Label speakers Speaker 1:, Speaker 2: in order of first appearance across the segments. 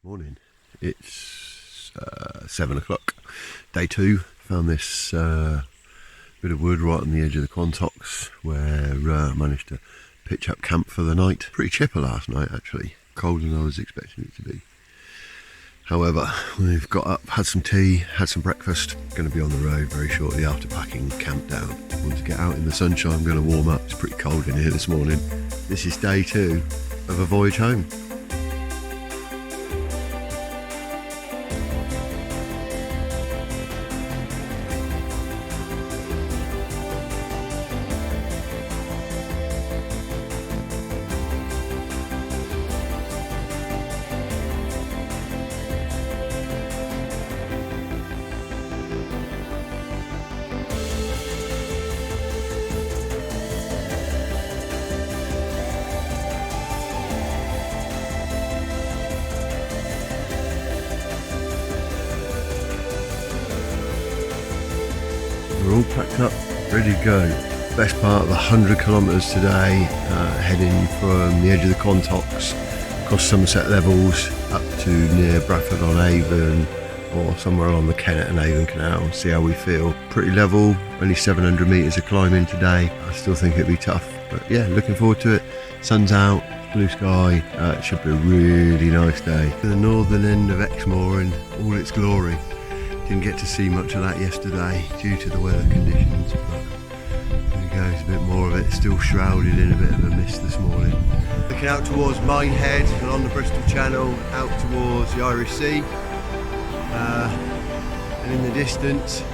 Speaker 1: Morning. It's 7 o'clock. Day 2. Found this bit of wood right on the edge of the Quantocks where I managed to pitch up camp for the night. Pretty chipper last night actually. Colder than I was expecting it to be. However, we've got up, had some tea, had some breakfast. Going to be on the road very shortly after packing camp down. Want to get out in the sunshine, I'm going to warm up. It's pretty cold in here this morning. This is day 2 of a voyage home. We're all packed up, ready to go. Best part of 100 kilometres today, heading from the edge of the Quantocks, across Somerset Levels, up to near Bradford-on-Avon, or somewhere along the Kennet and Avon Canal, see how we feel. Pretty level, only 700 metres of climbing today. I still think it'll be tough, but yeah, looking forward to it. Sun's out, blue sky, it should be a really nice day. The northern end of Exmoor in all its glory. Didn't get to see much of that yesterday due to the weather conditions, but there goes a bit more of it, still shrouded in a bit of a mist this morning. Looking out towards Minehead, along the Bristol Channel, out towards the Irish Sea, and in the distance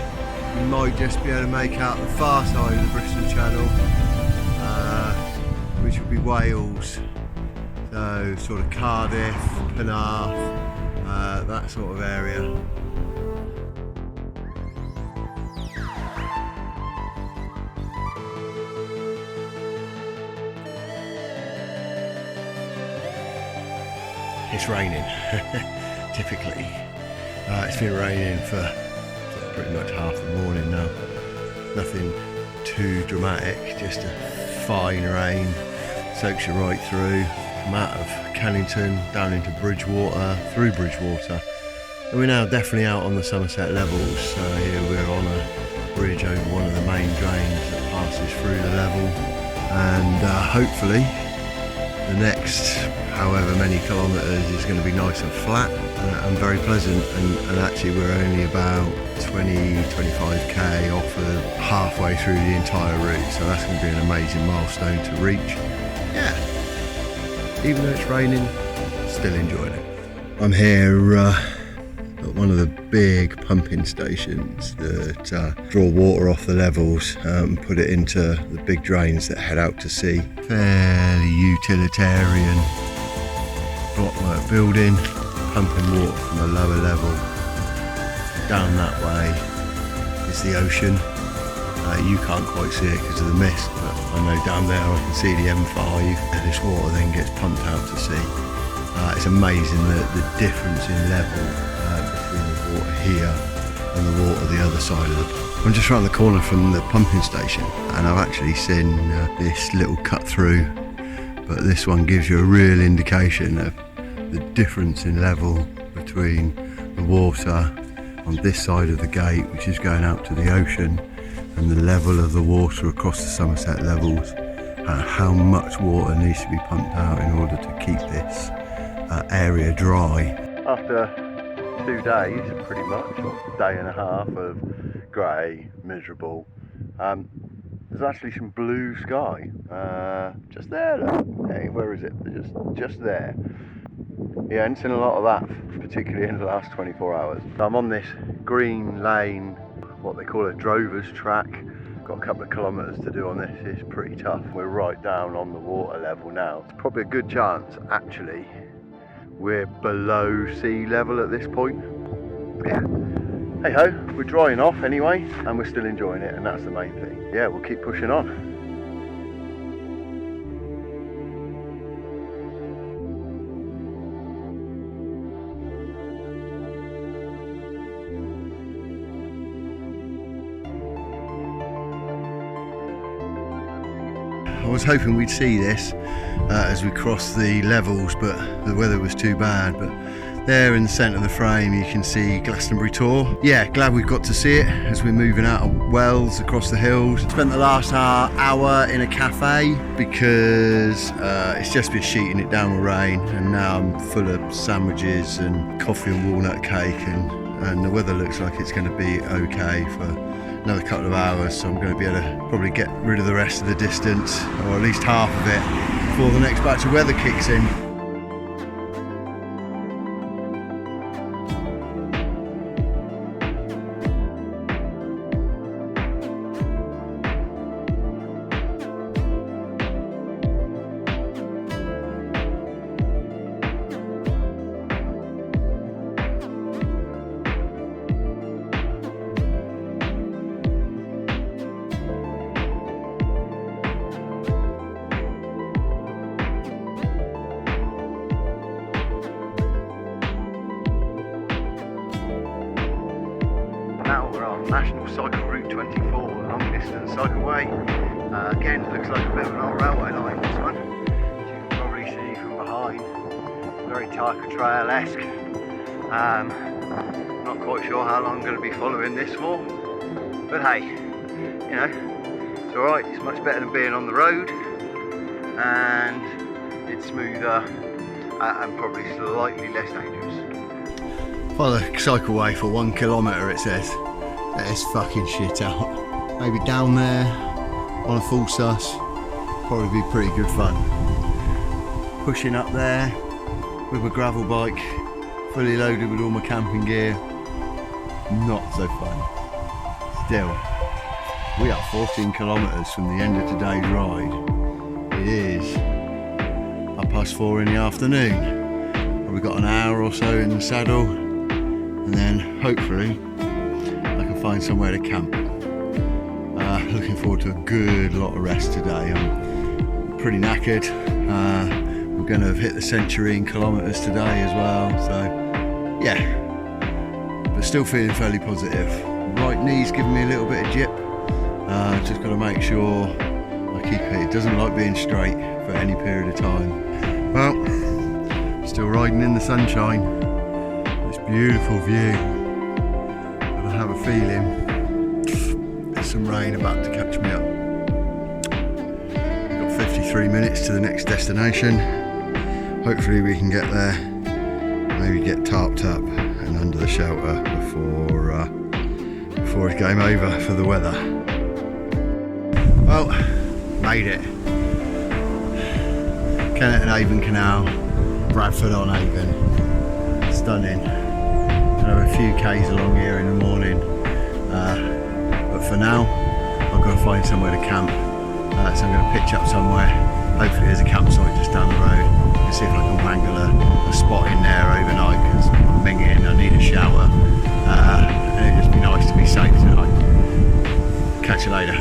Speaker 1: you might just be able to make out the far side of the Bristol Channel, which would be Wales, so sort of Cardiff, Penarth, that sort of area. It's raining, typically. It's been raining for pretty much half the morning now. Nothing too dramatic, just a fine rain. Soaks you right through. Come out of Cannington, down into Bridgewater, through Bridgewater. And we're now definitely out on the Somerset Levels. So here we're on a bridge over one of the main drains that passes through the level. And hopefully the next however many kilometres is going to be nice and flat and very pleasant, and actually we're only about 20-25k off of halfway through the entire route, so that's going to be an amazing milestone to reach. Yeah, even though it's raining, still enjoying it. I'm here at one of the big pumping stations that draw water off the levels and put it into the big drains that head out to sea. Fairly utilitarian blockwork building, pumping water from a lower level. Down that way is the ocean. You can't quite see it because of the mist, but I know down there I can see the M5. This water then gets pumped out to sea. It's amazing the difference in level between the water here and the water the other side of the pump. I'm just around the corner from the pumping station and I've actually seen this little cut through, but this one gives you a real indication of the difference in level between the water on this side of the gate, which is going out to the ocean, and the level of the water across the Somerset Levels, and how much water needs to be pumped out in order to keep this area dry. After 2 days, pretty much, or a day and a half of grey, miserable, there's actually some blue sky just there. Look. Hey, where is it? Just there. Yeah, I haven't seen a lot of that, particularly in the last 24 hours. So I'm on this green lane, what they call a drover's track. Got a couple of kilometres to do on this. It's pretty tough. We're right down on the water level now. It's probably a good chance, actually, we're below sea level at this point. Yeah. Hey ho, we're drying off anyway, and we're still enjoying it, and that's the main thing. Yeah, we'll keep pushing on. I was hoping we'd see this as we crossed the levels, but the weather was too bad. But There in the centre of the frame you can see Glastonbury Tor. Yeah, glad we've got to see it as we're moving out of Wells across the hills. Spent the last hour in a cafe because it's just been sheeting it down with rain, and now I'm full of sandwiches and coffee and walnut cake, and the weather looks like it's going to be okay for another couple of hours, so I'm going to be able to probably get rid of the rest of the distance, or at least half of it, before the next batch of weather kicks in. Now we're on National Cycle Route 24, long distance cycleway. Again, looks like a bit of an old railway line, this one. As you can probably see from behind, very Tiger Trail-esque. Not quite sure how long I'm going to be following this for, but hey, you know, it's alright, it's much better than being on the road, and it's smoother and probably slightly less dangerous. Follow the cycleway for 1 kilometre, it says. That is fucking shit out. Maybe down there on a full sus, probably be pretty good fun. Pushing up there with a gravel bike, fully loaded with all my camping gear, not so fun. Still, we are 14 kilometres from the end of today's ride. It is 4:30 in the afternoon. Probably got an hour or so in the saddle, and then hopefully I can find somewhere to camp. Looking forward to a good lot of rest today. I'm pretty knackered. We're going to have hit the century in kilometres today as well, so yeah, but still feeling fairly positive. Right knee's giving me a little bit of jip. Just got to make sure I keep it. It doesn't like being straight for any period of time. Well, still riding in the sunshine. This beautiful view. But I have a feeling there's some rain about to catch me up. We've got 53 minutes to the next destination. Hopefully we can get there, maybe get tarped up and under the shelter before it's game over for the weather. Well, made it. Kennet and Avon Canal, Bradford on Avon. Stunning. There are a few K's along here in the morning, but for now I've got to find somewhere to camp, so I'm going to pitch up somewhere. Hopefully there's a campsite just down the road, and see if I can wangle a spot in there overnight, because I'm minging, I need a shower, and it'd just be nice to be safe tonight. Catch you later.